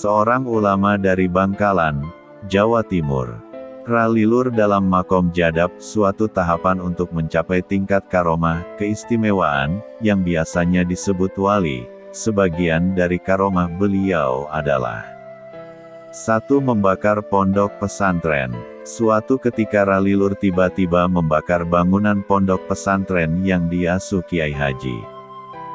seorang ulama dari Bangkalan, Jawa Timur. Ralilur dalam makom jadab, suatu tahapan untuk mencapai tingkat karomah, keistimewaan, yang biasanya disebut wali. Sebagian dari karomah beliau adalah 1. Membakar pondok pesantren. Suatu ketika Ralilur tiba-tiba membakar bangunan pondok pesantren yang diasuh Kiai Haji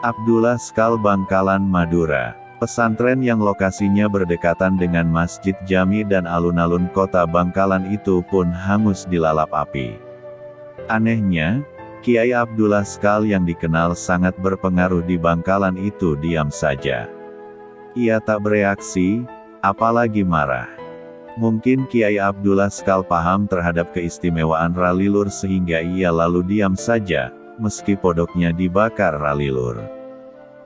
Abdullah Skal Bangkalan Madura. Pesantren yang lokasinya berdekatan dengan Masjid Jami dan alun-alun kota Bangkalan itu pun hangus dilalap api. Anehnya, Kiai Abdullah Skal yang dikenal sangat berpengaruh di Bangkalan itu diam saja. Ia tak bereaksi, apalagi marah. Mungkin Kiai Abdullah Skal paham terhadap keistimewaan Ralilur sehingga ia lalu diam saja, meski pondoknya dibakar Ralilur.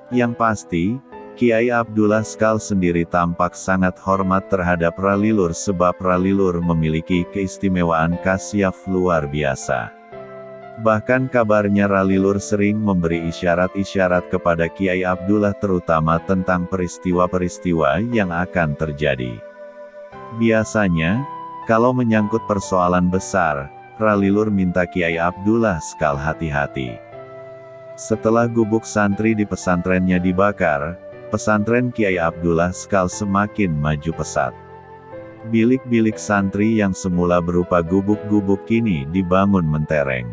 Yang pasti, Kiai Abdullah Skal sendiri tampak sangat hormat terhadap Ralilur sebab Ralilur memiliki keistimewaan kasyaf luar biasa. Bahkan kabarnya Ralilur sering memberi isyarat-isyarat kepada Kiai Abdullah terutama tentang peristiwa-peristiwa yang akan terjadi. Biasanya, kalau menyangkut persoalan besar, Ralilur minta Kiai Abdullah Skal hati-hati. Setelah gubuk santri di pesantrennya dibakar, pesantren Kiai Abdullah Skal semakin maju pesat. Bilik-bilik santri yang semula berupa gubuk-gubuk kini dibangun mentereng.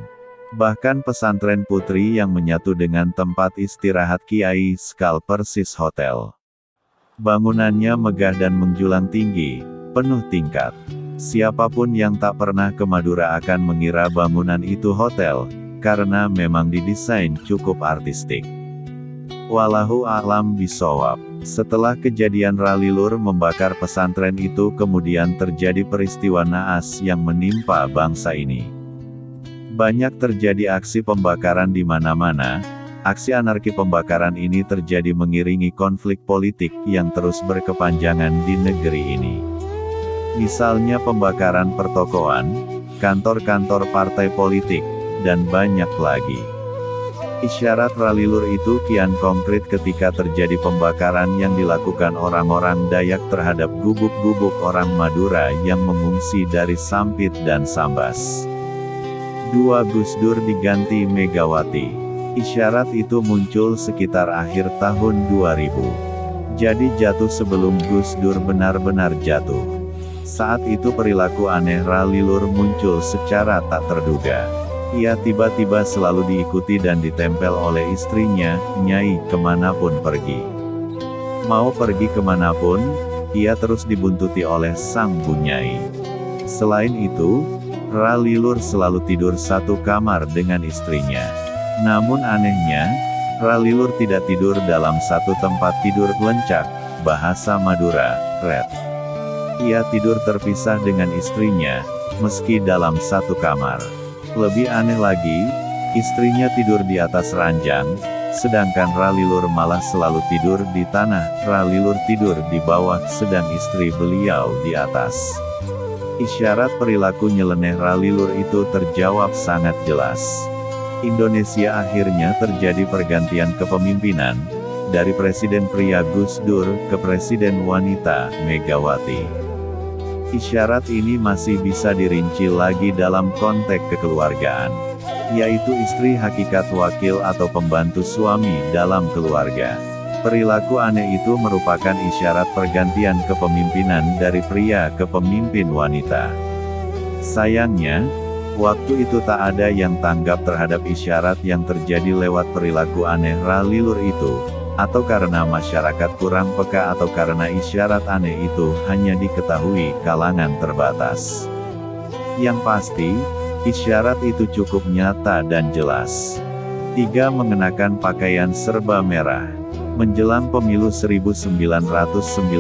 Bahkan pesantren putri yang menyatu dengan tempat istirahat Kiai Skal persis hotel. Bangunannya megah dan menjulang tinggi, penuh tingkat. Siapapun yang tak pernah ke Madura akan mengira bangunan itu hotel, karena memang didesain cukup artistik. Wallahu a'lam bishawab. Setelah kejadian Ralilur membakar pesantren itu kemudian terjadi peristiwa naas yang menimpa bangsa ini. Banyak terjadi aksi pembakaran di mana-mana. Aksi anarki pembakaran ini terjadi mengiringi konflik politik yang terus berkepanjangan di negeri ini. Misalnya pembakaran pertokoan, kantor-kantor partai politik, dan banyak lagi. Isyarat Ralilur itu kian konkret ketika terjadi pembakaran yang dilakukan orang-orang Dayak terhadap gubuk-gubuk orang Madura yang mengungsi dari Sampit dan Sambas. 2. Gus Dur diganti Megawati. Isyarat itu muncul sekitar akhir tahun 2000. Jadi jatuh sebelum Gus Dur benar-benar jatuh. Saat itu perilaku aneh Ralilur muncul secara tak terduga. Ia tiba-tiba selalu diikuti dan ditempel oleh istrinya, Nyai, kemanapun pergi. Mau pergi kemanapun, ia terus dibuntuti oleh sang Bu Nyai. Selain itu, Ralilur selalu tidur satu kamar dengan istrinya. Namun anehnya, Ralilur tidak tidur dalam satu tempat tidur lencak, bahasa Madura, red. Ia tidur terpisah dengan istrinya, meski dalam satu kamar. Lebih aneh lagi, istrinya tidur di atas ranjang, sedangkan Ralilur malah selalu tidur di tanah. Ralilur tidur di bawah, sedang istri beliau di atas. Isyarat perilaku nyeleneh Ralilur itu terjawab sangat jelas. Indonesia akhirnya terjadi pergantian kepemimpinan, dari Presiden pria Gus Dur ke Presiden wanita Megawati. Isyarat ini masih bisa dirinci lagi dalam konteks kekeluargaan, yaitu istri hakikat wakil atau pembantu suami dalam keluarga. Perilaku aneh itu merupakan isyarat pergantian kepemimpinan dari pria ke pemimpin wanita. Sayangnya, waktu itu tak ada yang tanggap terhadap isyarat yang terjadi lewat perilaku aneh Ralilur itu. Atau karena masyarakat kurang peka atau karena isyarat aneh itu hanya diketahui kalangan terbatas. Yang pasti, isyarat itu cukup nyata dan jelas. 3. Mengenakan pakaian serba merah. Menjelang pemilu 1999,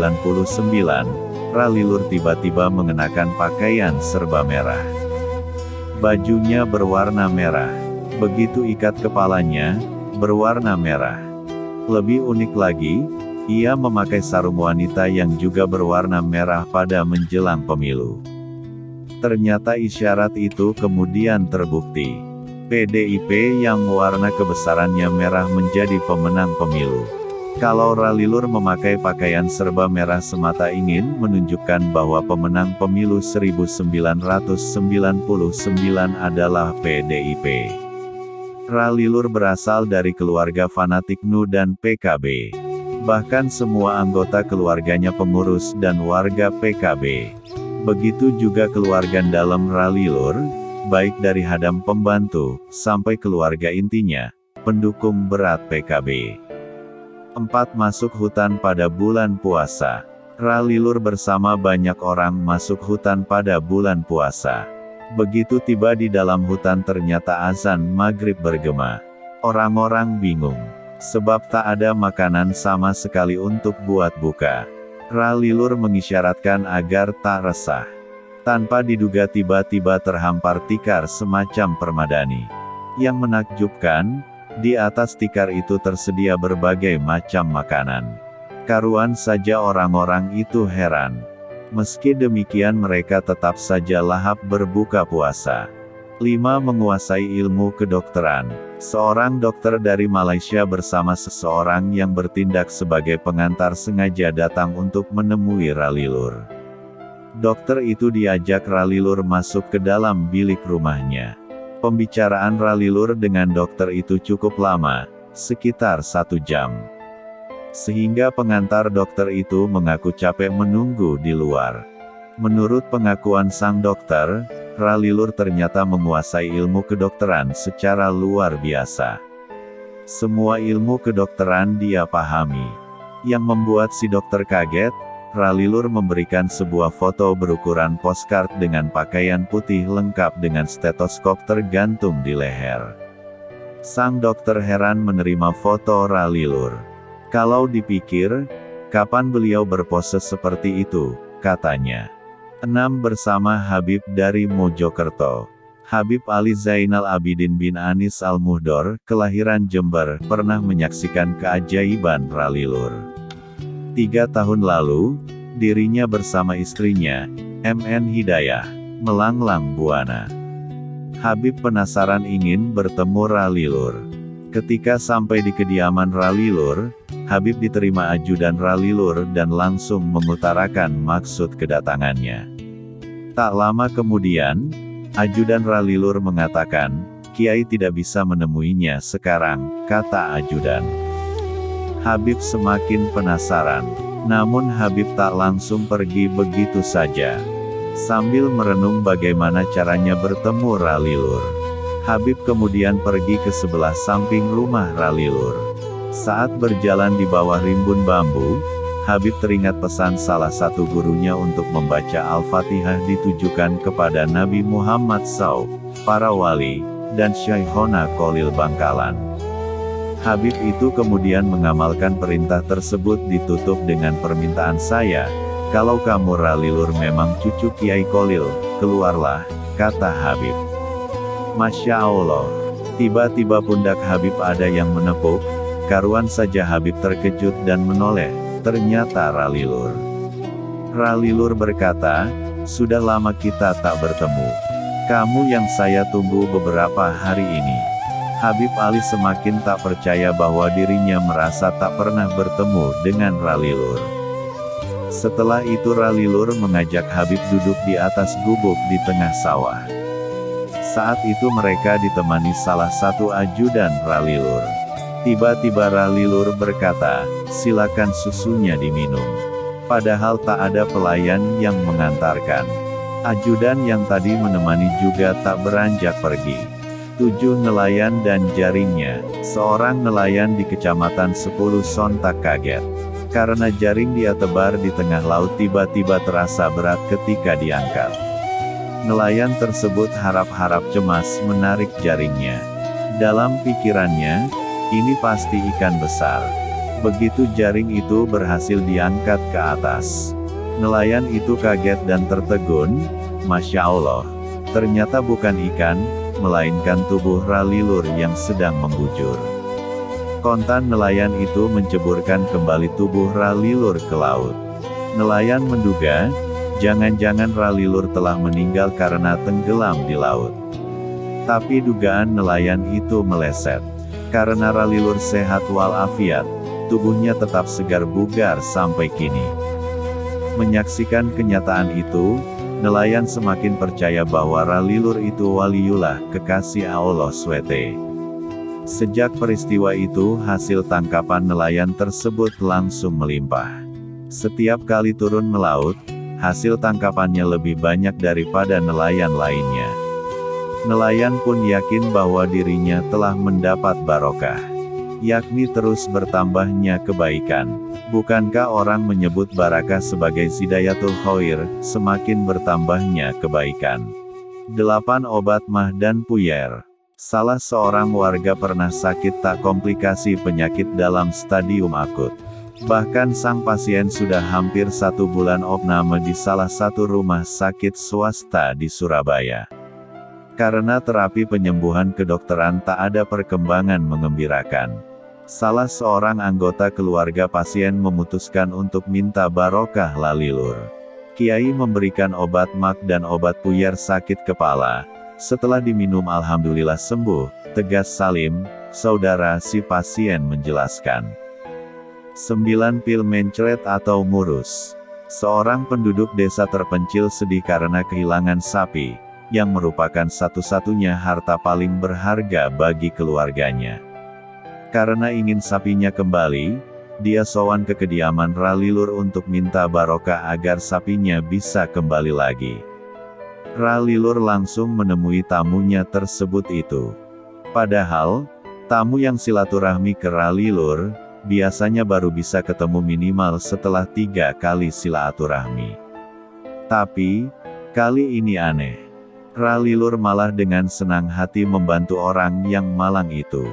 Ralilur tiba-tiba mengenakan pakaian serba merah. Bajunya berwarna merah. Begitu ikat kepalanya, berwarna merah. Lebih unik lagi, ia memakai sarung wanita yang juga berwarna merah pada menjelang pemilu. Ternyata isyarat itu kemudian terbukti. PDIP yang warna kebesarannya merah menjadi pemenang pemilu. Kalau Ralilur memakai pakaian serba merah semata ingin menunjukkan bahwa pemenang pemilu 1999 adalah PDIP. Ralilur berasal dari keluarga fanatik NU dan PKB. Bahkan semua anggota keluarganya pengurus dan warga PKB. Begitu juga keluarga dalam Ralilur, baik dari hadam pembantu, sampai keluarga intinya, pendukung berat PKB. 4. Masuk hutan pada bulan puasa. Ralilur bersama banyak orang masuk hutan pada bulan puasa. Begitu tiba di dalam hutan ternyata azan maghrib bergema. Orang-orang bingung, sebab tak ada makanan sama sekali untuk buat buka. Ralilur mengisyaratkan agar tak resah. Tanpa diduga tiba-tiba terhampar tikar semacam permadani. Yang menakjubkan, di atas tikar itu tersedia berbagai macam makanan. Karuan saja orang-orang itu heran. Meski demikian mereka tetap saja lahap berbuka puasa. 5. Menguasai ilmu kedokteran. Seorang dokter dari Malaysia bersama seseorang yang bertindak sebagai pengantar sengaja datang untuk menemui Ralilur. Dokter itu diajak Ralilur masuk ke dalam bilik rumahnya. Pembicaraan Ralilur dengan dokter itu cukup lama, sekitar 1 jam. Sehingga pengantar dokter itu mengaku capek menunggu di luar. Menurut pengakuan sang dokter, Ralilur ternyata menguasai ilmu kedokteran secara luar biasa. Semua ilmu kedokteran dia pahami. Yang membuat si dokter kaget, Ralilur memberikan sebuah foto berukuran postcard dengan pakaian putih lengkap dengan stetoskop tergantung di leher. Sang dokter heran menerima foto Ralilur. Kalau dipikir, kapan beliau berpose seperti itu, katanya. 6. Bersama Habib dari Mojokerto. Habib Ali Zainal Abidin bin Anis Al-Muhdor, kelahiran Jember, pernah menyaksikan keajaiban Ralilur. 3 tahun lalu, dirinya bersama istrinya, MN Hidayah, melanglang buana. Habib penasaran ingin bertemu Ralilur. Ketika sampai di kediaman Ralilur, Habib diterima ajudan Ralilur dan langsung mengutarakan maksud kedatangannya. Tak lama kemudian, ajudan Ralilur mengatakan, Kiai tidak bisa menemuinya sekarang, kata ajudan. Habib semakin penasaran. Namun Habib tak langsung pergi begitu saja. Sambil merenung bagaimana caranya bertemu Ralilur, Habib kemudian pergi ke sebelah samping rumah Ralilur. Saat berjalan di bawah rimbun bambu, Habib teringat pesan salah satu gurunya untuk membaca Al-Fatihah ditujukan kepada Nabi Muhammad SAW, para wali, dan Syekhona Kholil Bangkalan. Habib itu kemudian mengamalkan perintah tersebut ditutup dengan permintaan saya, kalau kamu Ralilur memang cucu Kiai Kholil, keluarlah, kata Habib. Masya Allah. Tiba-tiba pundak Habib ada yang menepuk, karuan saja Habib terkejut dan menoleh, ternyata Ralilur. Ralilur berkata, sudah lama kita tak bertemu. Kamu yang saya tunggu beberapa hari ini. Habib Ali semakin tak percaya bahwa dirinya merasa tak pernah bertemu dengan Ralilur. Setelah itu Ralilur mengajak Habib duduk di atas gubuk di tengah sawah. Saat itu mereka ditemani salah satu ajudan Ralilur. Tiba-tiba Ralilur berkata, silakan susunya diminum. Padahal tak ada pelayan yang mengantarkan. Ajudan yang tadi menemani juga tak beranjak pergi. 7 nelayan dan jaringnya. Seorang nelayan di kecamatan 10 sontak kaget. Karena jaring dia tebar di tengah laut tiba-tiba terasa berat ketika diangkat. Nelayan tersebut harap-harap cemas menarik jaringnya. Dalam pikirannya, ini pasti ikan besar. Begitu jaring itu berhasil diangkat ke atas, nelayan itu kaget dan tertegun, Masya Allah. Ternyata bukan ikan, melainkan tubuh Ralilur yang sedang membujur. Kontan nelayan itu menceburkan kembali tubuh Ralilur ke laut. Nelayan menduga, jangan-jangan Ralilur telah meninggal karena tenggelam di laut. Tapi dugaan nelayan itu meleset. Karena Ralilur sehat walafiat, tubuhnya tetap segar bugar sampai kini. Menyaksikan kenyataan itu, nelayan semakin percaya bahwa Ralilur itu waliullah, kekasih Allah SWT. Sejak peristiwa itu, hasil tangkapan nelayan tersebut langsung melimpah. Setiap kali turun melaut, hasil tangkapannya lebih banyak daripada nelayan lainnya. Nelayan pun yakin bahwa dirinya telah mendapat barokah, yakni terus bertambahnya kebaikan. Bukankah orang menyebut barakah sebagai zidayatul khair, semakin bertambahnya kebaikan? 8 Obat mah dan puyer. Salah seorang warga pernah sakit tak komplikasi penyakit dalam stadium akut. Bahkan sang pasien sudah hampir 1 bulan opname di salah satu rumah sakit swasta di Surabaya. Karena terapi penyembuhan kedokteran tak ada perkembangan mengembirakan, salah seorang anggota keluarga pasien memutuskan untuk minta barokah Ralilur. Kiai memberikan obat mak dan obat puyer sakit kepala. Setelah diminum alhamdulillah sembuh, tegas Salim, saudara si pasien menjelaskan. 9 Pil mencret atau ngurus. Seorang penduduk desa terpencil sedih karena kehilangan sapi, yang merupakan satu-satunya harta paling berharga bagi keluarganya. Karena ingin sapinya kembali, dia sowan ke kediaman Ralilur untuk minta barokah agar sapinya bisa kembali lagi. Ralilur langsung menemui tamunya tersebut itu. Padahal, tamu yang silaturahmi ke Ralilur, biasanya baru bisa ketemu minimal setelah 3 kali silaturahmi. Tapi, kali ini aneh. Ralilur malah dengan senang hati membantu orang yang malang itu.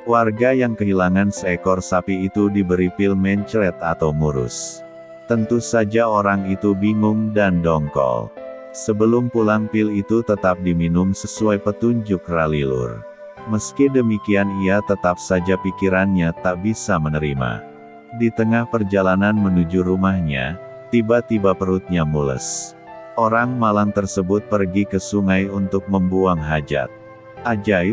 Warga yang kehilangan seekor sapi itu diberi pil mencret atau ngurus. Tentu saja orang itu bingung dan dongkol. Sebelum pulang pil itu tetap diminum sesuai petunjuk Ralilur. Meski demikian ia tetap saja pikirannya tak bisa menerima. Di tengah perjalanan menuju rumahnya, tiba-tiba perutnya mules. Orang malang tersebut pergi ke sungai untuk membuang hajat. Ajaib,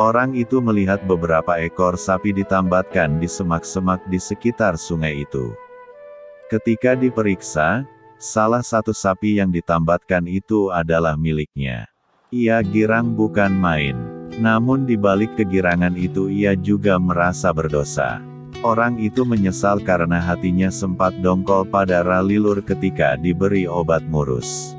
orang itu melihat beberapa ekor sapi ditambatkan di semak-semak di sekitar sungai itu. Ketika diperiksa, salah satu sapi yang ditambatkan itu adalah miliknya. Ia girang bukan main. Namun di balik kegirangan itu ia juga merasa berdosa. Orang itu menyesal karena hatinya sempat dongkol pada Ralilur ketika diberi obat ngurus.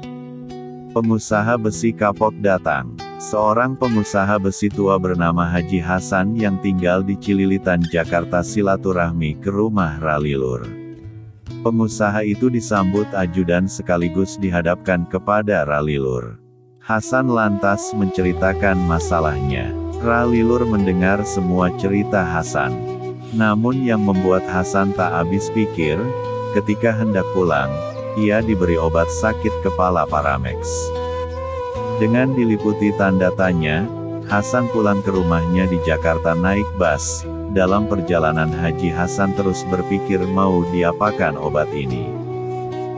Pengusaha besi kapok datang. Seorang pengusaha besi tua bernama Haji Hasan yang tinggal di Cililitan, Jakarta silaturahmi ke rumah Ralilur. Pengusaha itu disambut ajudan sekaligus dihadapkan kepada Ralilur. Hasan lantas menceritakan masalahnya. Ralilur mendengar semua cerita Hasan. Namun yang membuat Hasan tak habis pikir, ketika hendak pulang, ia diberi obat sakit kepala Paramex. Dengan diliputi tanda tanya, Hasan pulang ke rumahnya di Jakarta naik bus. Dalam perjalanan haji Hasan terus berpikir mau diapakan obat ini.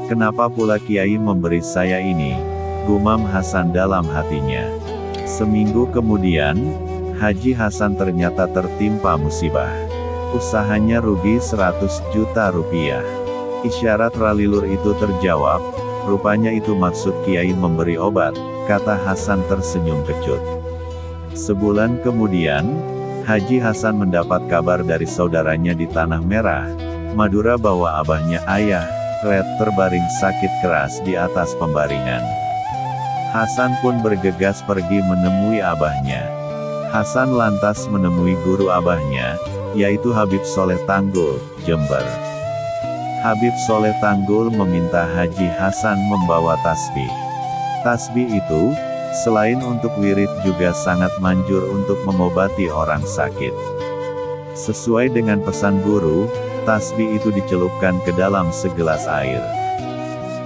Kenapa pula Kiai memberi saya ini? Gumam Hasan dalam hatinya. Seminggu kemudian, Haji Hasan ternyata tertimpa musibah. Usahanya rugi 100 juta rupiah. Isyarat Ralilur itu terjawab, rupanya itu maksud Kiai memberi obat, kata Hasan tersenyum kecut. Sebulan kemudian, Haji Hasan mendapat kabar dari saudaranya di Tanah Merah, Madura bahwa abahnya Ayah Red terbaring sakit keras di atas pembaringan. Hasan pun bergegas pergi menemui abahnya. Hasan lantas menemui guru abahnya, yaitu Habib Soleh Tanggul, Jember. Habib Soleh Tanggul meminta Haji Hasan membawa tasbih. Tasbih itu, selain untuk wirid juga sangat manjur untuk mengobati orang sakit. Sesuai dengan pesan guru, tasbih itu dicelupkan ke dalam segelas air.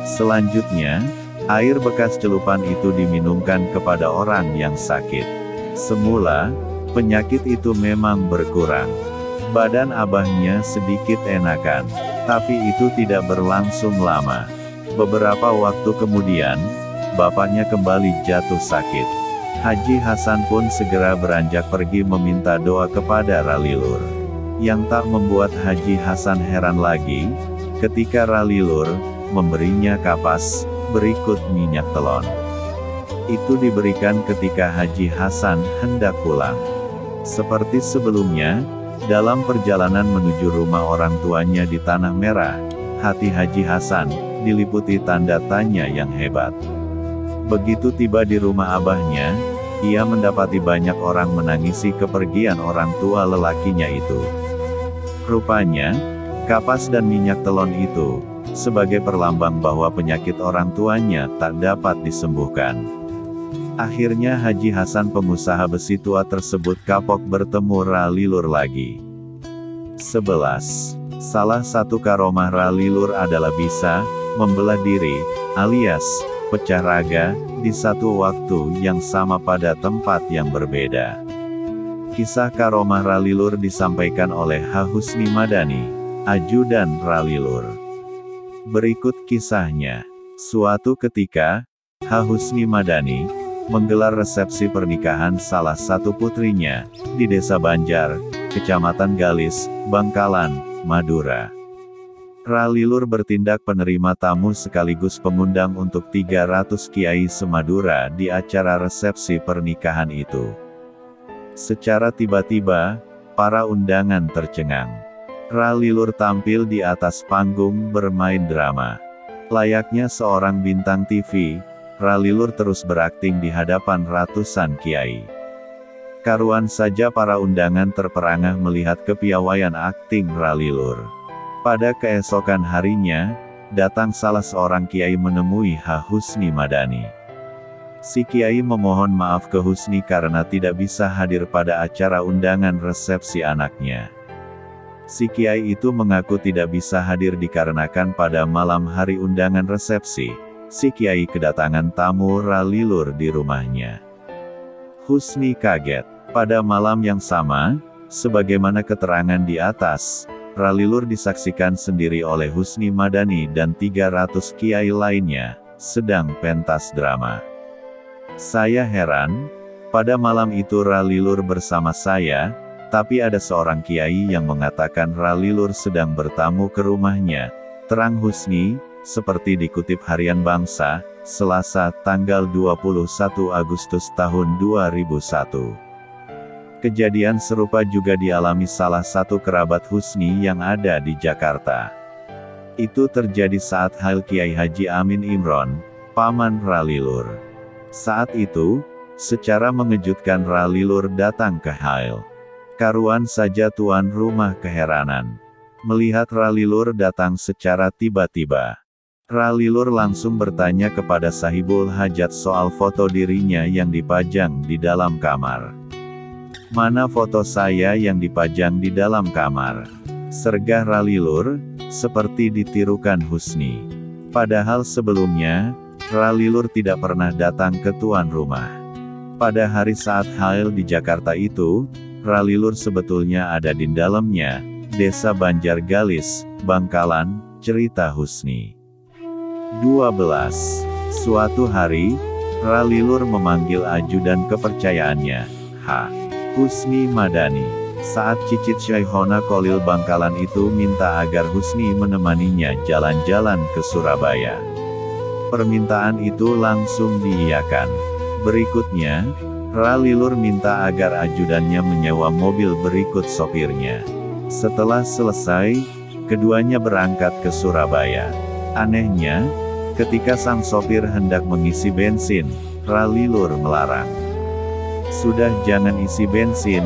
Selanjutnya, air bekas celupan itu diminumkan kepada orang yang sakit. Semula, penyakit itu memang berkurang. Badan abahnya sedikit enakan, tapi itu tidak berlangsung lama. Beberapa waktu kemudian, bapaknya kembali jatuh sakit. Haji Hasan pun segera beranjak pergi meminta doa kepada Ralilur. Yang tak membuat Haji Hasan heran lagi, ketika Ralilur memberinya kapas berikut minyak telon. Itu diberikan ketika Haji Hasan hendak pulang. Seperti sebelumnya, dalam perjalanan menuju rumah orang tuanya di Tanah Merah, hati Haji Hasan diliputi tanda tanya yang hebat. Begitu tiba di rumah abahnya, ia mendapati banyak orang menangisi kepergian orang tua lelakinya itu. Rupanya, kapas dan minyak telon itu sebagai perlambang bahwa penyakit orang tuanya tak dapat disembuhkan. Akhirnya Haji Hasan pengusaha besi tua tersebut kapok bertemu Ralilur lagi. 11. Salah satu karomah Ralilur adalah bisa membelah diri, alias pecah raga, di satu waktu yang sama pada tempat yang berbeda. Kisah karomah Ralilur disampaikan oleh H. Husni Madani, ajudan Ralilur. Berikut kisahnya. Suatu ketika, H. Husni Madani menggelar resepsi pernikahan salah satu putrinya di Desa Banjar, Kecamatan Galis, Bangkalan, Madura. Ralilur bertindak penerima tamu sekaligus pengundang untuk 300 kiai se-Madura di acara resepsi pernikahan itu. Secara tiba-tiba, para undangan tercengang. Ralilur tampil di atas panggung bermain drama. Layaknya seorang bintang TV, Ralilur terus berakting di hadapan ratusan kiai. Karuan saja para undangan terperangah melihat kepiawaian akting Ralilur. Pada keesokan harinya, datang salah seorang kiai menemui H. Husni Madani. Si kiai memohon maaf ke Husni karena tidak bisa hadir pada acara undangan resepsi anaknya. Si kiai itu mengaku tidak bisa hadir dikarenakan pada malam hari undangan resepsi, si kiai kedatangan tamu Ralilur di rumahnya. Husni kaget. Pada malam yang sama, sebagaimana keterangan di atas, Ralilur disaksikan sendiri oleh Husni Madani dan 300 kiai lainnya, sedang pentas drama. Saya heran, pada malam itu Ralilur bersama saya, tapi ada seorang kiai yang mengatakan Ralilur sedang bertamu ke rumahnya, terang Husni, seperti dikutip Harian Bangsa, Selasa, tanggal 21 Agustus tahun 2001. Kejadian serupa juga dialami salah satu kerabat Husni yang ada di Jakarta. Itu terjadi saat Hail Kiai Haji Amin Imron, paman Ralilur. Saat itu, secara mengejutkan Ralilur datang ke Hail. Karuan saja tuan rumah keheranan. Melihat Ralilur datang secara tiba-tiba. Ralilur langsung bertanya kepada sahibul hajat soal foto dirinya yang dipajang di dalam kamar. Mana foto saya yang dipajang di dalam kamar? Sergah Ralilur, seperti ditirukan Husni. Padahal sebelumnya, Ralilur tidak pernah datang ke tuan rumah. Pada hari saat Hail di Jakarta itu, Ralilur sebetulnya ada di dalamnya, Desa Banjar Galis, Bangkalan, cerita Husni. 12. Suatu hari, Ralilur memanggil ajudan kepercayaannya, H. Husni Madani. Saat cicit Syaihona Kolil Bangkalan itu minta agar Husni menemaninya jalan-jalan ke Surabaya. Permintaan itu langsung diiyakan. Berikutnya, Ralilur minta agar ajudannya menyewa mobil berikut sopirnya. Setelah selesai, keduanya berangkat ke Surabaya. Anehnya, ketika sang sopir hendak mengisi bensin, Ralilur melarang. Sudah jangan isi bensin,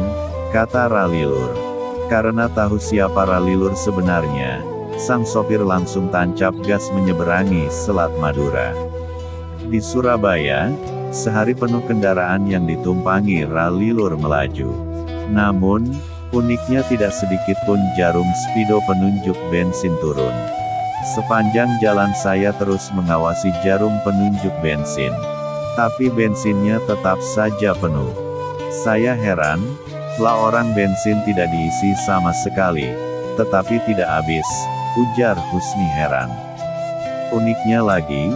kata Ralilur. Karena tahu siapa Ralilur sebenarnya, sang sopir langsung tancap gas menyeberangi Selat Madura. Di Surabaya, sehari penuh kendaraan yang ditumpangi Ralilur melaju. Namun, uniknya tidak sedikit pun jarum spido penunjuk bensin turun. Sepanjang jalan saya terus mengawasi jarum penunjuk bensin. Tapi bensinnya tetap saja penuh. Saya heran, lah orang bensin tidak diisi sama sekali, tetapi tidak habis, ujar Husni heran. Uniknya lagi,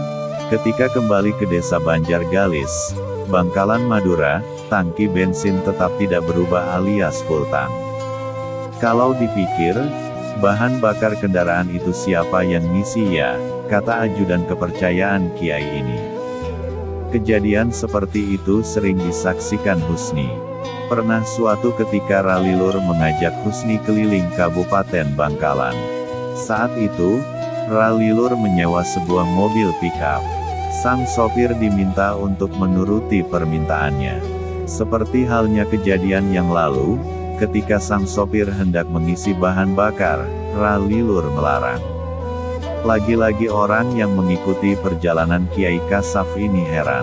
ketika kembali ke Desa Banjar Galis, Bangkalan Madura, tangki bensin tetap tidak berubah alias full tank. Kalau dipikir, bahan bakar kendaraan itu siapa yang ngisi ya, kata ajudan kepercayaan kiai ini. Kejadian seperti itu sering disaksikan Husni. Pernah suatu ketika Ralilur mengajak Husni keliling Kabupaten Bangkalan. Saat itu, Ralilur menyewa sebuah mobil pickup. Sang sopir diminta untuk menuruti permintaannya. Seperti halnya kejadian yang lalu, ketika sang sopir hendak mengisi bahan bakar, Ralilur melarang. Lagi-lagi orang yang mengikuti perjalanan Kiai Kasaf ini heran.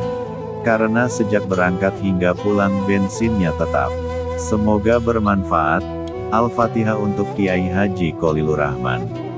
Karena sejak berangkat hingga pulang bensinnya tetap. Semoga bermanfaat. Al-Fatihah untuk Kiai Haji Kholilur Rahman.